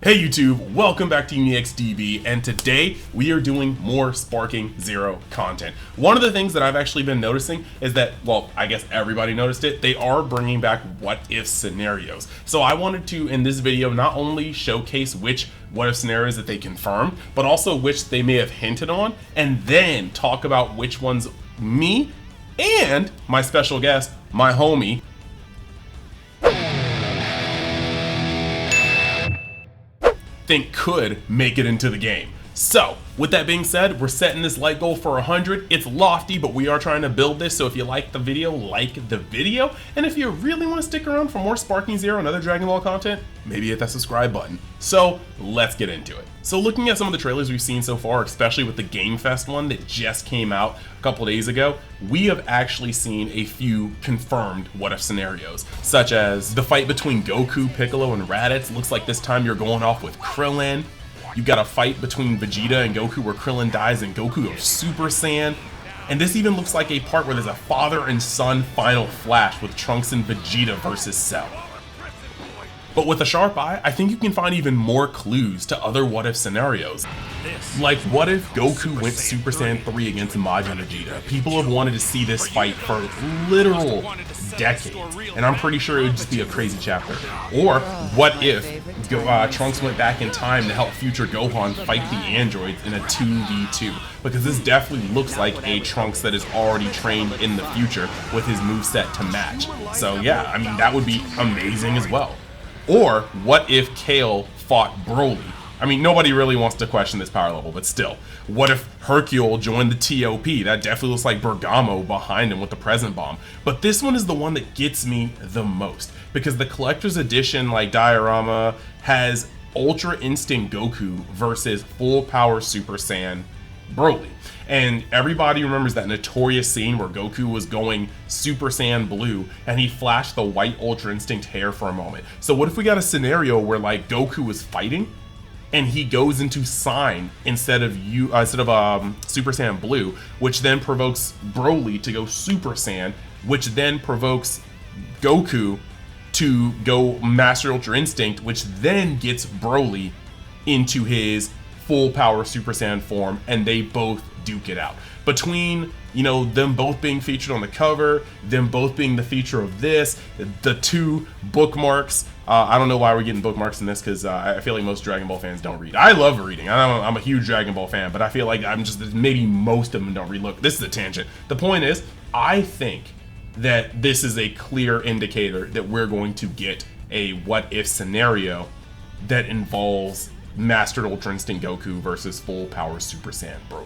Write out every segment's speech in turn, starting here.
Hey YouTube, welcome back to UniXDB, and today we are doing more Sparking Zero content. One of the things that I've actually been noticing is that, well, I guess everybody noticed it, they are bringing back what-if scenarios. So I wanted to, in this video, not only showcase which what-if scenarios that they confirmed, but also which they may have hinted on, and then talk about which ones me and my special guest, my homie, think could make it into the game. So, with that being said, we're setting this like goal for 100. It's lofty, but we are trying to build this, so if you like the video, like the video. And if you really want to stick around for more Sparking Zero and other Dragon Ball content, maybe hit that subscribe button. So, let's get into it. So looking at some of the trailers we've seen so far, especially with the Game Fest one that just came out a couple days ago, we have actually seen a few confirmed what-if scenarios, such as the fight between Goku, Piccolo, and Raditz. Looks like this time you're going off with Krillin. You've got a fight between Vegeta and Goku where Krillin dies and Goku goes Super Saiyan. And this even looks like a part where there's a father and son final flash with Trunks and Vegeta versus Cell. But with a sharp eye, I think you can find even more clues to other what-if scenarios. Like, what if Goku went Super Saiyan 3 against Majin Vegeta? People have wanted to see this fight for literal decades, and I'm pretty sure it would just be a crazy chapter. Or, what if Trunks went back in time to help future Gohan fight the androids in a 2v2? Because this definitely looks like a Trunks that is already trained in the future with his moveset to match. So yeah, I mean, that would be amazing as well. Or, what if Kale fought Broly? I mean, nobody really wants to question this power level, but still. What if Hercule joined the TOP? That definitely looks like Bergamo behind him with the Present Bomb. But this one is the one that gets me the most, because the collector's edition, like diorama, has Ultra Instinct Goku versus Full Power Super Saiyan Broly. And everybody remembers that notorious scene where Goku was going Super Saiyan Blue and he flashed the white Ultra Instinct hair for a moment. So what if we got a scenario where like Goku was fighting and he goes into Sign instead of Super Saiyan Blue, which then provokes Broly to go Super Saiyan, which then provokes Goku to go Master Ultra Instinct, which then gets Broly into his full power Super Saiyan form, and they both duke it out. Between, you know, them both being featured on the cover, them both being the feature of this, the two bookmarks. I don't know why we're getting bookmarks in this, because I feel like most Dragon Ball fans don't read. I love reading. I'm a huge Dragon Ball fan, but I feel like maybe most of them don't read. Look, this is a tangent. The point is, I think that this is a clear indicator that we're going to get a what-if scenario that involves Mastered Ultra Instinct Goku versus Full Power Super Saiyan Broly.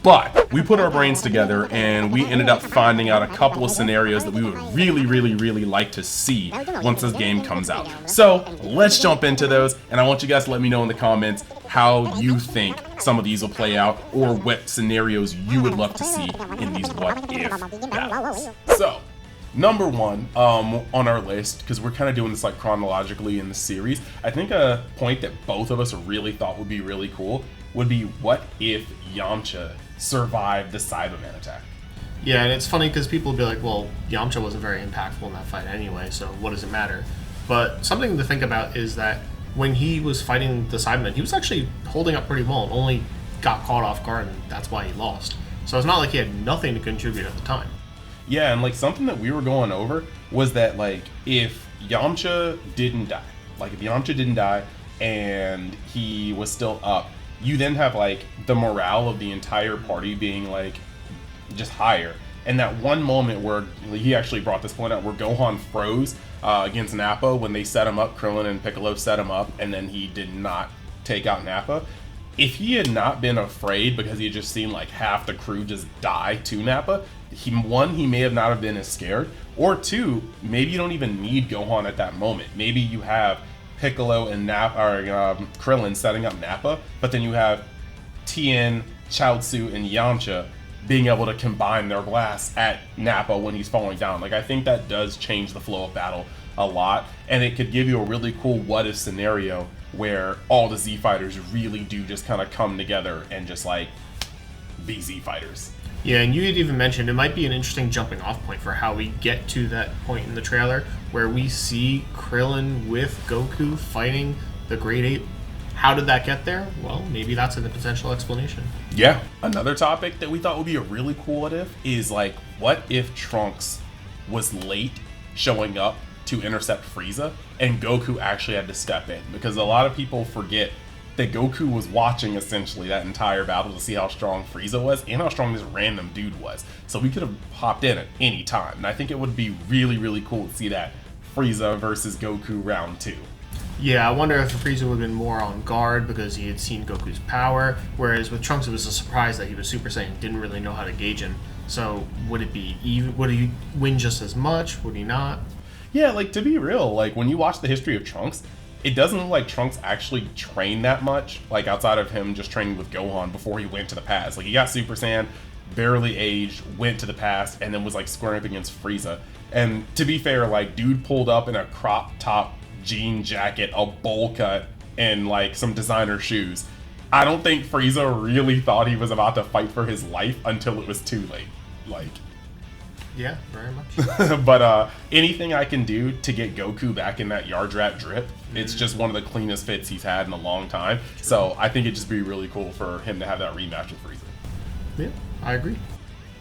But we put our brains together and we ended up finding out a couple of scenarios that we would really like to see once this game comes out. So let's jump into those, and I want you guys to let me know in the comments how you think some of these will play out, or what scenarios you would love to see in these what-if battles. So, number one on our list, because we're kind of doing this like chronologically in the series, I think a point that both of us really thought would be really cool would be, what if Yamcha survived the Cyberman attack? Yeah, and it's funny because people would be like, well, Yamcha wasn't very impactful in that fight anyway, so what does it matter? But something to think about is that when he was fighting the Cybermen, he was actually holding up pretty well and only got caught off guard, and that's why he lost. So it's not like he had nothing to contribute at the time. Yeah, and like something that we were going over was that, like, if Yamcha didn't die, and he was still up, you then have like the morale of the entire party being like just higher. And that one moment where he actually brought this point out where Gohan froze against Nappa when they set him up, Krillin and Piccolo set him up, and then he did not take out Nappa. If he had not been afraid because he had just seen like half the crew just die to Nappa, he may have not have been as scared, or two, maybe you don't even need Gohan at that moment. Maybe you have Piccolo and Krillin setting up Nappa, but then you have Tien, Chaozu, and Yamcha being able to combine their blasts at Nappa when he's falling down. Like, I think that does change the flow of battle a lot, and it could give you a really cool what-if scenario where all the Z fighters really do just kind of come together and just like be Z fighters. Yeah, and you had even mentioned it might be an interesting jumping off point for how we get to that point in the trailer where we see Krillin with Goku fighting the Great Ape How did that get there? Well, maybe that's a potential explanation. Yeah. Another topic that we thought would be a really cool what if is like, what if Trunks was late showing up to intercept Frieza and Goku actually had to step in? Because a lot of people forget that Goku was watching essentially that entire battle to see how strong Frieza was and how strong this random dude was. So we could have hopped in at any time. And I think it would be really, really cool to see that Frieza versus Goku round 2. Yeah, I wonder if Frieza would have been more on guard because he had seen Goku's power, whereas with Trunks it was a surprise that he was Super Saiyan, didn't really know how to gauge him. So would it be even? Would he win just as much? Would he not? Yeah, like to be real, like when you watch the history of Trunks, it doesn't look like Trunks actually trained that much, like outside of him just training with Gohan before he went to the past. Like he got Super Saiyan, barely aged, went to the past, and then was like squaring up against Frieza. And to be fair, like dude pulled up in a crop top jean jacket, a bowl cut, and like some designer shoes. I don't think Frieza really thought he was about to fight for his life until it was too late. Like, yeah, very much. But anything I can do to get Goku back in that yard rat drip, it's just one of the cleanest fits he's had in a long time. True. So I think it'd just be really cool for him to have that rematch with Frieza. Yeah, I agree.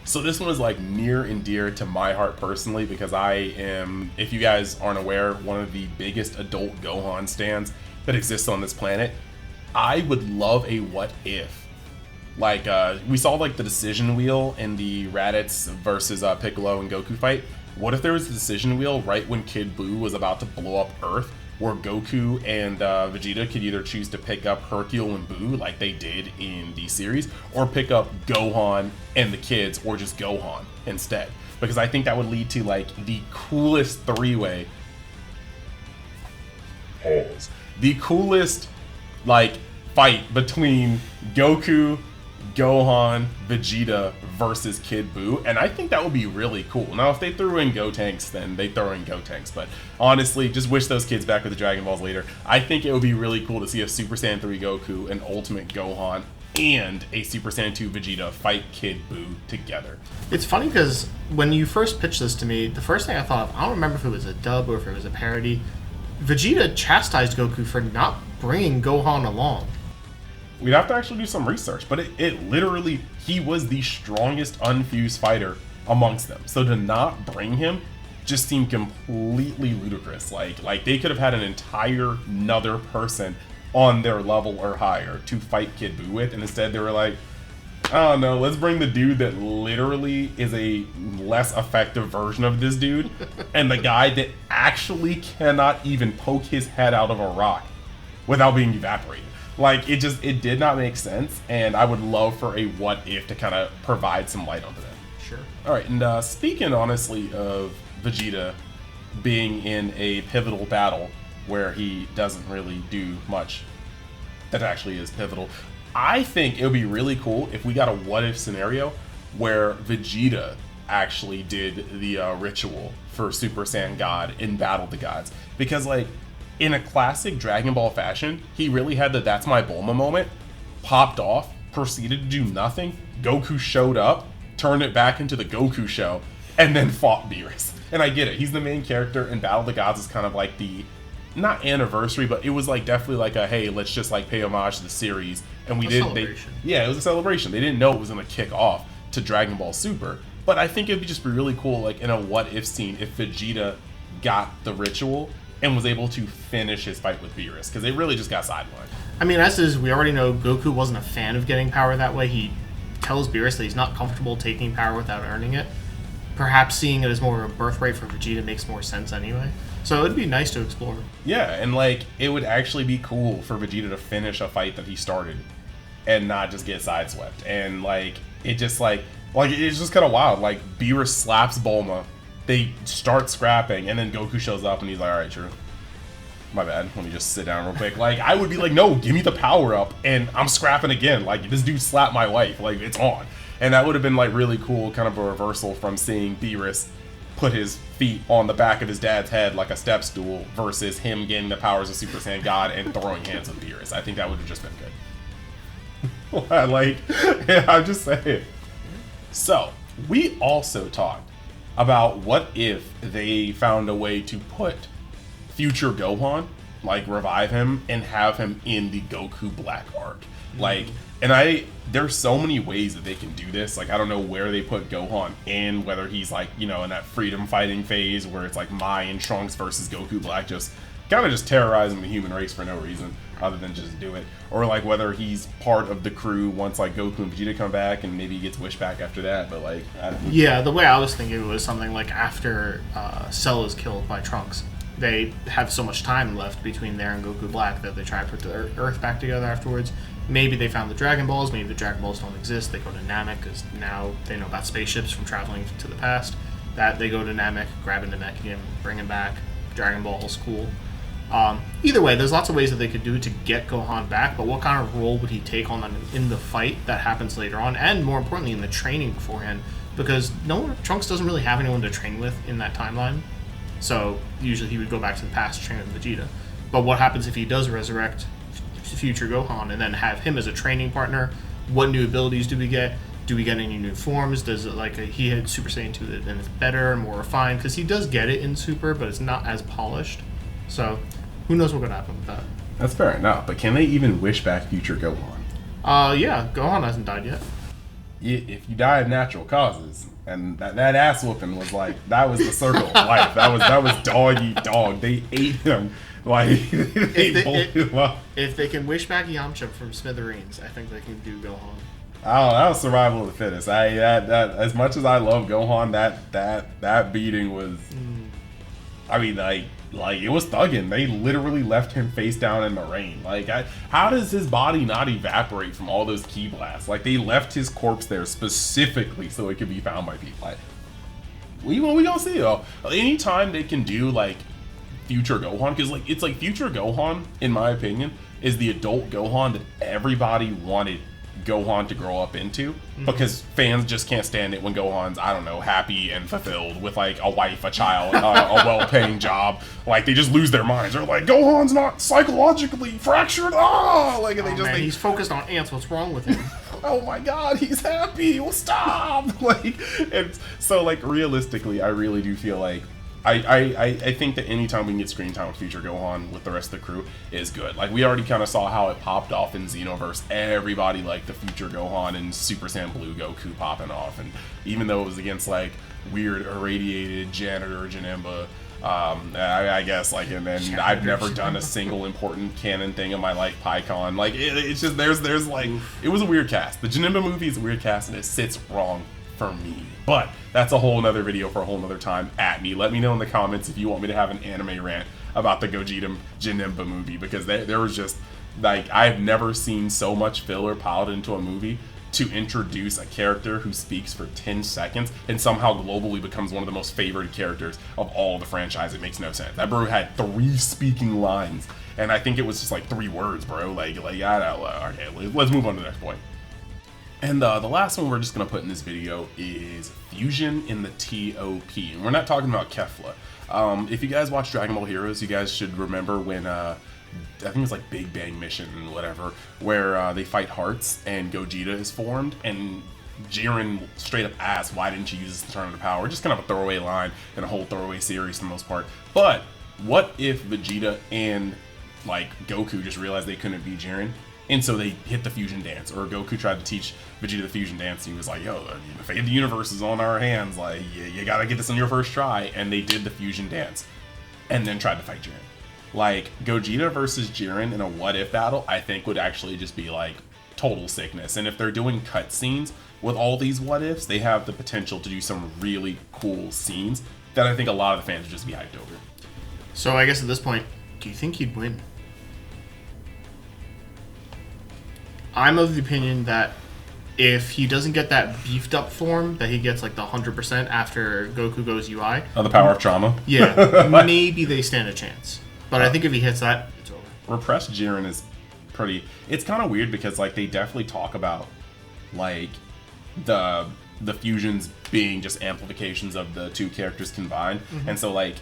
So this one is like near and dear to my heart personally because I am, if you guys aren't aware, one of the biggest adult Gohan stans that exists on this planet. I would love a what if. Like, we saw like the decision wheel in the Raditz versus Piccolo and Goku fight. What if there was a decision wheel right when Kid Buu was about to blow up Earth, where Goku and Vegeta could either choose to pick up Hercule and Buu like they did in the series, or pick up Gohan and the kids, or just Gohan instead? Because I think that would lead to like the coolest three-way. Pause. The coolest like fight between Goku, Gohan, Vegeta versus Kid Buu, and I think that would be really cool. Now, if they threw in Gotenks, then they throw in Gotenks, but honestly, just wish those kids back with the Dragon Balls later. I think it would be really cool to see a Super Saiyan 3 Goku, an Ultimate Gohan, and a Super Saiyan 2 Vegeta fight Kid Buu together. It's funny because when you first pitched this to me, the first thing I thought of, I don't remember if it was a dub or if it was a parody, Vegeta chastised Goku for not bringing Gohan along. We'd have to actually do some research, but it literally, he was the strongest unfused fighter amongst them. So to not bring him just seemed completely ludicrous. Like they could have had an entire another person on their level or higher to fight Kid Buu with, and instead they were like, I don't know, let's bring the dude that literally is a less effective version of this dude, and the guy that actually cannot even poke his head out of a rock without being evaporated. Like, it did not make sense, and I would love for a what if to kind of provide some light onto that. Sure. All right, and speaking honestly of Vegeta being in a pivotal battle where he doesn't really do much that actually is pivotal, I think it would be really cool if we got a what if scenario where Vegeta actually did the ritual for Super Saiyan God in Battle of the Gods. Because, like, in a classic Dragon Ball fashion, he really had the "that's my Bulma" moment, popped off, proceeded to do nothing. Goku showed up, turned it back into the Goku show, and then fought Beerus. And I get it, he's the main character, and Battle of the Gods is kind of like the, not anniversary, but it was like definitely like a, hey, let's just like pay homage to the series. And we didn't, yeah, it was a celebration. They didn't know it was gonna kick off to Dragon Ball Super. But I think it'd just be really cool, like in a what if scene, if Vegeta got the ritual and was able to finish his fight with Beerus, because they really just got sidelined. I mean, as is, we already know Goku wasn't a fan of getting power that way. He tells Beerus that he's not comfortable taking power without earning it. Perhaps seeing it as more of a birthright for Vegeta makes more sense anyway. So it'd be nice to explore. Yeah, and like, it would actually be cool for Vegeta to finish a fight that he started and not just get sideswept. And like, it just like it's just kind of wild. Like, Beerus slaps Bulma, they start scrapping, and then Goku shows up and he's like, all right, True, my bad, let me just sit down real quick. Like, I would be like, no, give me the power up, and I'm scrapping again. Like, this dude slapped my wife, like, it's on. And that would have been like really cool, kind of a reversal from seeing Beerus put his feet on the back of his dad's head like a step stool versus him getting the powers of Super Saiyan God and throwing hands with Beerus. I think that would have just been good. Like, yeah, I'm just saying. So, we also talked about what if they found a way to put future Gohan like revive him and have him in the Goku Black arc. Like, and there's so many ways that they can do this. Like, I don't know where they put Gohan in, whether he's like, you know, in that freedom fighting phase where it's like Mai and Trunks versus Goku Black, just kind of just terrorizing the human race for no reason other than just do it, or like whether he's part of the crew once like Goku and Vegeta come back and maybe he gets wished back after that. But like, I don't know. Yeah, the way I was thinking it was something like after Cell is killed by Trunks, they have so much time left between there and Goku Black that they try to put the Earth back together afterwards. Maybe they found the Dragon Balls. Maybe the Dragon Balls don't exist. They go to Namek because now they know about spaceships from traveling to the past. That they go to Namek, grab into Namek again, bring him back. Dragon Balls, cool. Either way, there's lots of ways that they could do to get Gohan back, but what kind of role would he take on them in the fight that happens later on, and more importantly, in the training beforehand? Because Trunks doesn't really have anyone to train with in that timeline, so usually he would go back to the past to train with Vegeta. But what happens if he does resurrect future Gohan and then have him as a training partner? What new abilities do we get? Do we get any new forms? Does it like he had Super Saiyan 2 and it's better and more refined? Because he does get it in Super, but it's not as polished. So who knows what's going to happen with that? That's fair enough. But can they even wish back future Gohan? Yeah, Gohan hasn't died yet. If you die of natural causes, and that ass whooping was like, that was the circle of life. That was dog eat dog. They ate him. Like, if they can wish back Yamcha from smithereens, I think they can do Gohan. Oh, that was survival of the fittest. That as much as I love Gohan, that beating was. I mean, like it was thugging. They literally left him face down in the rain. Like, how does his body not evaporate from all those ki blasts? Like, they left his corpse there specifically so it could be found by people. Like, we gonna see though. Anytime they can do like future Gohan, because like it's like future Gohan, in my opinion, is the adult Gohan that everybody wanted Gohan to grow up into, because fans just can't stand it when Gohan's, I don't know, happy and fulfilled with like a wife, a child, a well-paying job. Like, they just lose their minds. They're like, Gohan's not psychologically fractured. Like, and He's focused on ants. What's wrong with him? Oh my God, he's happy. Well, stop. Like, and so like realistically, I really do feel like I think that anytime we can get screen time with future Gohan with the rest of the crew is good. Like, we already kind of saw how it popped off in Xenoverse. Everybody liked the future Gohan and Super Saiyan Blue Goku popping off. And even though it was against like weird irradiated janitor Janemba, I guess, like, and then janitor I've never done a single important canon thing in my life, PyCon. Like, it's just, there's like, it was a weird cast. The Janemba movie is a weird cast and it sits wrong for me. But that's a whole nother video for a whole nother time. At me, let me know in the comments if you want me to have an anime rant about the Gogeta Janemba movie, because there was just like, I've never seen so much filler piled into a movie to introduce a character who speaks for 10 seconds and somehow globally becomes one of the most favored characters of all the franchise. It makes no sense. That bro had 3 speaking lines, and I think it was just like 3 words, bro. Like I don't know. Okay, let's move on to the next point. And the last one we're just going to put in this video is Fusion in the TOP. And we're not talking about Kefla. If you guys watch Dragon Ball Heroes, you guys should remember when, I think it was like Big Bang Mission and whatever, where they fight Hearts and Gogeta is formed, and Jiren straight up asks, why didn't you use this to turn into power? Just kind of a throwaway line in a whole throwaway series for the most part. But what if Vegeta and like Goku just realized they couldn't beat Jiren? And so they hit the fusion dance, or Goku tried to teach Vegeta the fusion dance, and he was like, yo, the fate of the universe is on our hands, like, you gotta get this on your first try, and they did the fusion dance, and then tried to fight Jiren. Like, Gogeta versus Jiren in a what-if battle, I think would actually just be, like, total sickness, and if they're doing cutscenes with all these what-ifs, they have the potential to do some really cool scenes that I think a lot of the fans would just be hyped over. So I guess at this point, do you think he'd win? I'm of the opinion that if he doesn't get that beefed up form, that he gets like the 100% after Goku goes UI. Oh, the power of trauma? Yeah, maybe they stand a chance. But I think if he hits that, it's over. Repressed Jiren is pretty... It's kind of weird because like they definitely talk about like the fusions being just amplifications of the 2 characters combined. And so like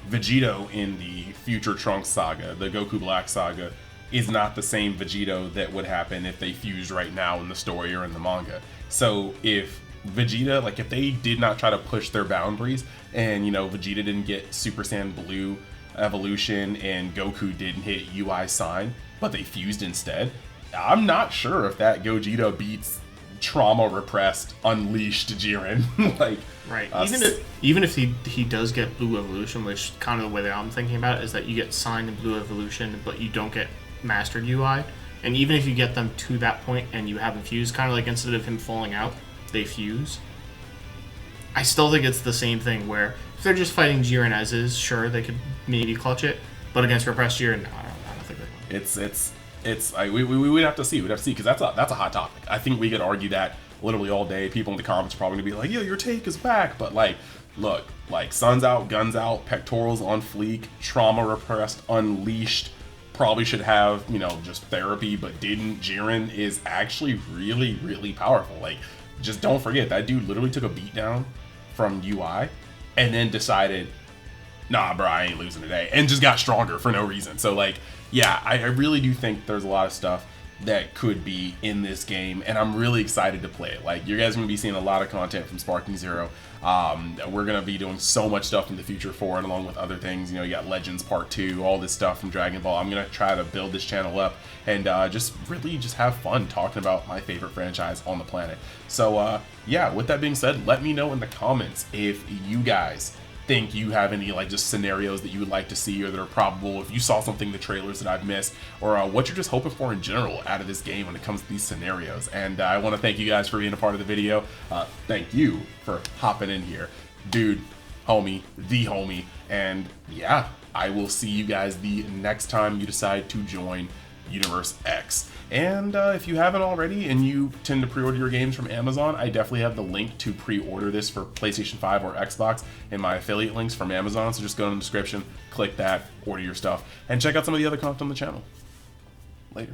Vegito in the future Trunks saga, the Goku Black saga, is not the same Vegito that would happen if they fused right now in the story or in the manga. So if Vegeta, like if they did not try to push their boundaries and, you know, Vegeta didn't get Super Saiyan Blue evolution and Goku didn't hit UI sign, but they fused instead, I'm not sure if that Gogeta beats trauma repressed unleashed Jiren. Like, right. Even if he does get blue evolution, which kind of the way that I'm thinking about it is that you get signed in blue evolution, but you don't get mastered UI. And even if you get them to that point and you have them fused, kind of like instead of him falling out, they fuse. I still think it's the same thing where if they're just fighting Jiren as is, sure, they could maybe clutch it. But against repressed Jiren, no, I don't think they will. We would have to see. We'd have to see, because that's a hot topic. I think we could argue that literally all day. People in the comments are probably gonna be like, "Yo, your take is whack." But like, look, like sun's out, guns out, pectorals on fleek, trauma repressed, unleashed. Probably should have, just therapy, but didn't. Jiren is actually really, really powerful. Like, just don't forget that dude literally took a beat down from UI and then decided, nah, bro, I ain't losing today, and just got stronger for no reason. So like, yeah, I really do think there's a lot of stuff that could be in this game, and I'm really excited to play it. Like, you guys are going to be seeing a lot of content from Sparking Zero. We're going to be doing so much stuff in the future for it, along with other things. You got Legends Part 2, all this stuff from Dragon Ball. I'm going to try to build this channel up and just have fun talking about my favorite franchise on the planet. So yeah, with that being said, let me know in the comments if you guys think you have any just scenarios that you would like to see or that are probable, if you saw something in the trailers that I've missed, or what you're just hoping for in general out of this game when it comes to these scenarios. And I want to thank you guys for being a part of the video. Thank you for hopping in here, dude, homie, the homie. And yeah, I will see you guys the next time you decide to join Universe X. And if you haven't already and you tend to pre-order your games from Amazon, I definitely have the link to pre-order this for PlayStation 5 or Xbox in my affiliate links from Amazon. So just go in the description, click that, order your stuff, and check out some of the other content on the channel. Later.